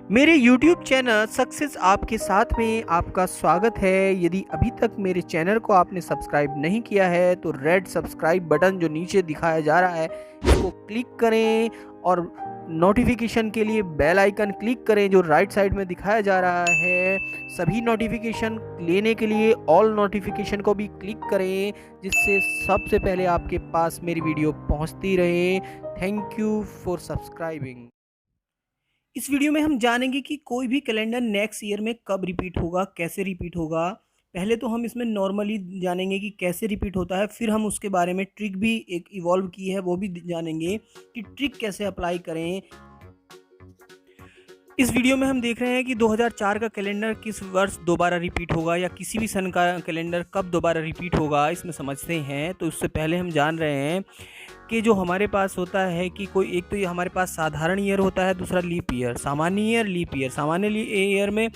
मेरे YouTube channel success आपके साथ में आपका स्वागत है। यदि अभी तक मेरे चैनल को आपने सब्सक्राइब नहीं किया है तो रेड सब्सक्राइब बटन जो नीचे दिखाया जा रहा है इसको क्लिक करें और नोटिफिकेशन के लिए बेल आइकन क्लिक करें जो राइट साइड में दिखाया जा रहा है। सभी नोटिफिकेशन लेने के लिए ऑल नोटिफिकेशन को भी क्लिक करें जिससे सबसे पहले आपके पास मेरी वीडियो पहुंचती रहे। Thank you for subscribing. इस वीडियो में हम जानेंगे कि कोई भी कैलेंडर नेक्स्ट ईयर में कब रिपीट होगा, कैसे रिपीट होगा। पहले तो हम इसमें नॉर्मली जानेंगे कि कैसे रिपीट होता है, फिर हम उसके बारे में ट्रिक भी एक इवॉल्व की है वो भी जानेंगे कि ट्रिक कैसे अप्लाई करें। इस वीडियो में हम देख रहे हैं कि 2004 का कैलेंडर किस वर्ष दोबारा रिपीट होगा या किसी भी सन का कैलेंडर कब दोबारा रिपीट होगा, इसमें समझते हैं। तो उससे पहले हम जान रहे हैं कि जो हमारे पास होता है कि कोई एक तो ये हमारे पास साधारण ईयर होता है, दूसरा लीप ईयर। सामान्य ईयर, लीप ईयर। सामान्य ईयर में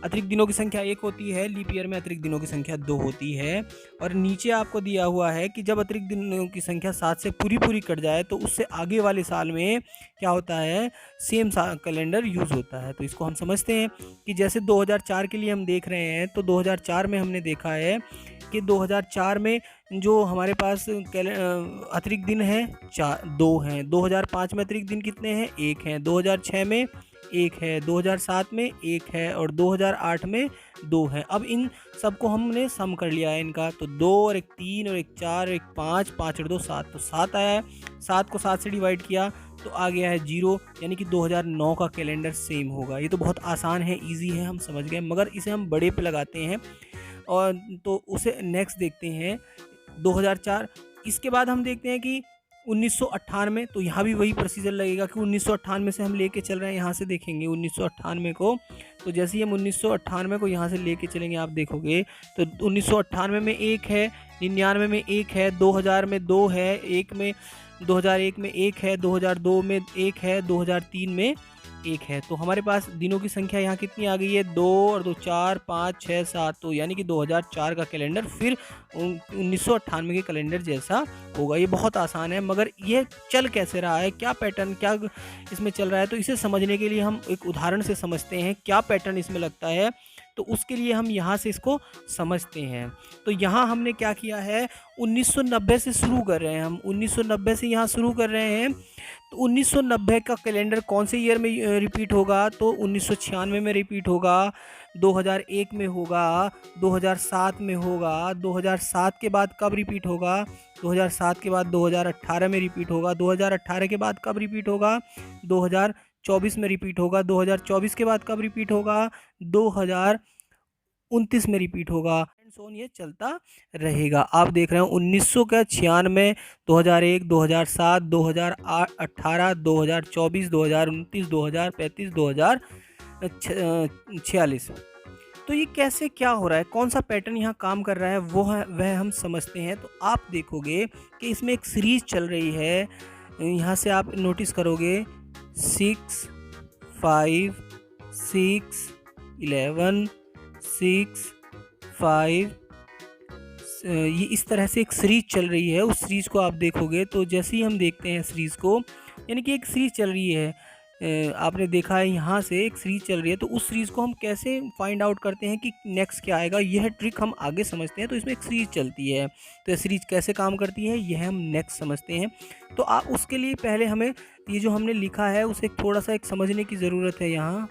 अतिरिक्त दिनों की संख्या 1 होती है, लीप ईयर में अतिरिक्त दिनों की संख्या 2 होती है। और नीचे आपको दिया हुआ है कि जब अतिरिक्त दिनों की संख्या 7 से पूरी कट जाए तो उससे आगे वाले साल में क्या होता है, सेम कैलेंडर यूज़ होता है। तो इसको हम समझते हैं कि जैसे 2004 के लिए हम देख रहे हैं तो 2004 में हमने देखा है कि 2004 में जो हमारे पास अतिरिक्त दिन हैं 2 हैं। 2005 में अतिरिक्त दिन कितने हैं? 1 हैं। 2006 में 1 है, 2007 में 1 है और 2008 में 2 है। अब इन सबको हमने सम कर लिया है इनका, तो 2 और 1 3 और 1 4 और 1 5, 5 और 2 7, तो 7 आया है। 7 को 7 से डिवाइड किया तो आ गया है 0, यानी कि 2009 का कैलेंडर सेम होगा। ये तो बहुत आसान है, इजी है, हम समझ गए, मगर इसे हम बड़े पे लगाते हैं और तो उसे नेक्स्ट देखते हैं 2004। इसके बाद हम देखते हैं कि 1998, तो यहाँ भी वही प्रोसीजर लगेगा कि 1998 से हम लेके चल रहे हैं। यहाँ से देखेंगे 1998 को, तो जैसे ही हम 1998 को यहाँ से लेके चलेंगे आप देखोगे तो 1998 में 1 है, 99 में 1 है, 2000 में 2 है, 1 में 2001 में 1 है, 2002 में 1 है, 2003 में 1 है। तो हमारे पास दिनों की संख्या यहाँ कितनी आ गई है? 2 और 2 4 5 6 7, तो यानी कि 2004 का कैलेंडर फिर 1998 के कैलेंडर जैसा होगा। ये बहुत आसान है, मगर ये चल कैसे रहा है, क्या पैटर्न क्या इसमें चल रहा है, तो इसे समझने के लिए हम एक उदाहरण से समझते हैं क्या पैटर्न इसमें लगता है। तो उसके लिए हम यहाँ से इसको समझते हैं। तो यहाँ हमने क्या किया है, 1990 से शुरू कर रहे हैं। हम 1990 से यहाँ शुरू कर रहे हैं। तो 1990 का कैलेंडर कौन से ईयर में रिपीट होगा? तो 1996 में रिपीट होगा, 2001 में होगा, 2007 में होगा। 2007 के बाद कब रिपीट होगा? 2007 के बाद 2018 में रिपीट होगा। 2018 के बाद कब रिपीट होगा? 2024 में रिपीट होगा। 2024 के बाद कब रिपीट होगा? 2029 में रिपीट होगा। सोन ये चलता रहेगा। आप देख रहे हैं 1900 का 96, 2001, 2007, 2018, 2024, 2029, 2035, 2046। तो ये कैसे क्या हो रहा है, कौन सा पैटर्न यहाँ काम कर रहा है वह हम समझते हैं। तो आप देखोगे कि इसमें एक सीरीज चल रही है। यहाँ से आप नोटिस करोगे 6 5 6 11 6 5, ये इस तरह से एक सीरीज चल रही है। उस सीरीज को आप देखोगे तो जैसे ही हम देखते हैं सीरीज को, यानी कि एक सीरीज चल रही है, आपने देखा है यहाँ से एक सीरीज चल रही है। तो उस सीरीज को हम कैसे फाइंड आउट करते हैं कि नेक्स्ट क्या आएगा, यह ट्रिक हम आगे समझते हैं। तो इसमें एक सीरीज चलती है, तो यह सीरीज कैसे काम करती है यह हम नेक्स्ट समझते हैं। तो आप उसके लिए पहले हमें ये जो हमने लिखा है उसे थोड़ा सा एक समझने की ज़रूरत है। यहाँ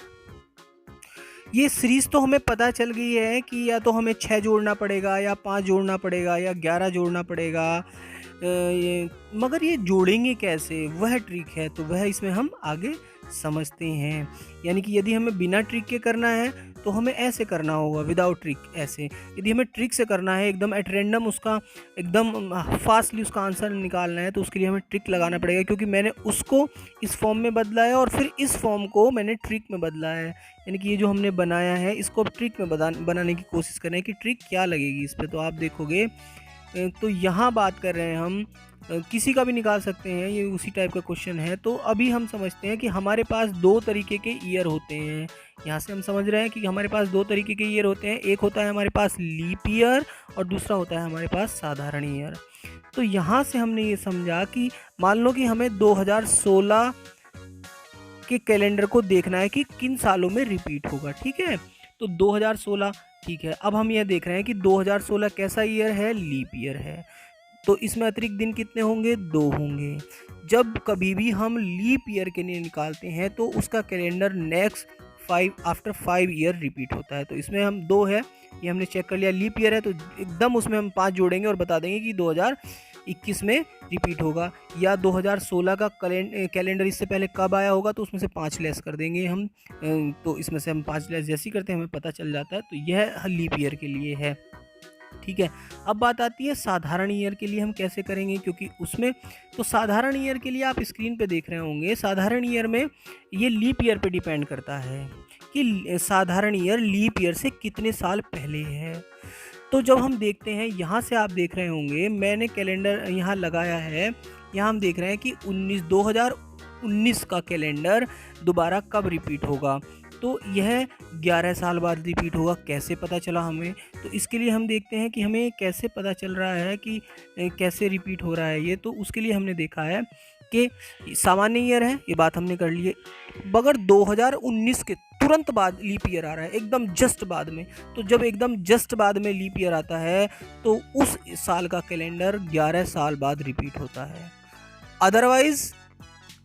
ये सीरीज़ तो हमें पता चल गई है कि या तो हमें 6 जोड़ना पड़ेगा या 5 जोड़ना पड़ेगा या 11 जोड़ना पड़ेगा, मगर ये जोड़ेंगे कैसे वह ट्रिक है। तो वह इसमें हम आगे समझते हैं। यानी कि यदि हमें बिना ट्रिक के करना है तो हमें ऐसे करना होगा, विदाउट ट्रिक ऐसे। यदि हमें ट्रिक से करना है, एकदम एट रैंडम उसका एकदम फास्टली उसका आंसर निकालना है, तो उसके लिए हमें ट्रिक लगाना पड़ेगा, क्योंकि मैंने उसको इस फॉर्म में बदला है और फिर इस फॉर्म को मैंने ट्रिक में बदला है। यानी कि ये जो हमने बनाया है इसको अब ट्रिक में बनाने की कोशिश करें कि ट्रिक क्या लगेगी इस पर। तो आप देखोगे तो यहाँ बात कर रहे हैं हम, किसी का भी निकाल सकते हैं, ये उसी टाइप का क्वेश्चन है। तो अभी हम समझते हैं कि हमारे पास 2 तरीके के ईयर होते हैं। यहाँ से हम समझ रहे हैं कि हमारे पास 2 तरीके के ईयर होते हैं। एक होता है हमारे पास लीप ईयर और दूसरा होता है हमारे पास साधारण ईयर। तो यहाँ से हमने ये समझा कि मान लो कि हमें 2016 के कैलेंडर को देखना है कि किन सालों में रिपीट होगा। ठीक है, तो 2016 ठीक है। अब हम यह देख रहे हैं कि 2016 कैसा ईयर है, लीप ईयर है, तो इसमें अतिरिक्त दिन कितने होंगे, 2 होंगे। जब कभी भी हम लीप ईयर के लिए निकालते हैं तो उसका calendar next 5 after 5 year repeat होता है। तो इसमें हम 2 है, ये हमने चेक कर लिया, लीप ईयर है तो एकदम उसमें हम 5 जोड़ेंगे और बता देंगे कि 2021 में रिपीट होगा। या 2016 का कैलेंडर इससे पहले कब आया होगा तो उसमें से 5 लेस कर देंगे हम, तो इसमें से हम 5 लेस जैसे ही करते हैं हमें पता चल जाता है। तो यह लीप ईयर के लिए है। ठीक है, अब बात आती है साधारण ईयर के लिए हम कैसे करेंगे, क्योंकि उसमें तो साधारण ईयर के लिए आप स्क्रीन पे देख रहे होंगे, साधारण ईयर में ये लीप ईयर पे डिपेंड करता है कि साधारण ईयर लीप ईयर से कितने साल पहले है। तो जब हम देखते हैं, यहाँ से आप देख रहे होंगे मैंने कैलेंडर यहाँ लगाया है, यहाँ हम देख रहे हैं कि 2019 का कैलेंडर दोबारा कब रिपीट होगा, तो यह 11 साल बाद रिपीट होगा। कैसे पता चला हमें, तो इसके लिए हम देखते हैं कि हमें कैसे पता चल रहा है कि कैसे रिपीट हो रहा है ये। तो उसके लिए हमने देखा है कि सामान्य ईयर है, ये बात हमने कर ली है, मगर 2019 के तुरंत बाद लीप ईयर आ रहा है, एकदम जस्ट बाद में। तो जब एकदम जस्ट बाद में लीप ईयर आता है तो उस साल का कैलेंडर 11 साल बाद रिपीट होता है, अदरवाइज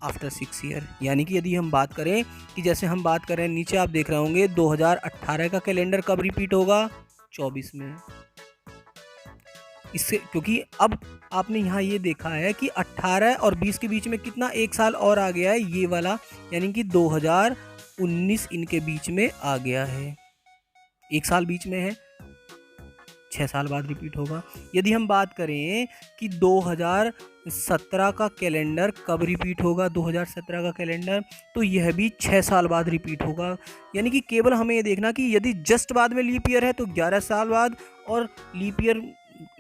आफ्टर 6 ईयर। यानी कि यदि हम बात करें कि जैसे हम बात करें, नीचे आप देख रहे होंगे 2018 का कैलेंडर कब रिपीट होगा, 24 में। इससे क्योंकि अब आपने यहाँ ये देखा है कि 18 और 20 के बीच में कितना, 1 साल और आ गया है ये वाला, यानी कि 2019 इनके बीच में आ गया है, 1 साल बीच में है, 6 साल बाद रिपीट होगा। यदि हम बात करें कि 2017 का कैलेंडर कब रिपीट होगा, 2017 का कैलेंडर, तो यह भी 6 साल बाद रिपीट होगा। यानी कि केवल हमें ये देखना कि यदि जस्ट बाद में लीप ईयर है तो 11 साल बाद, और लीप ईयर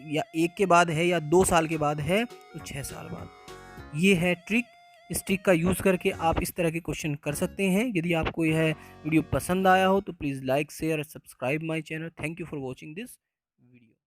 या 1 के बाद है या 2 साल के बाद है तो 6 साल बाद। ये है ट्रिक। इस ट्रिक का यूज़ करके आप इस तरह के क्वेश्चन कर सकते हैं। यदि आपको यह वीडियो पसंद आया हो तो प्लीज़ लाइक, शेयर और subscribe my channel. Thank you for watching this.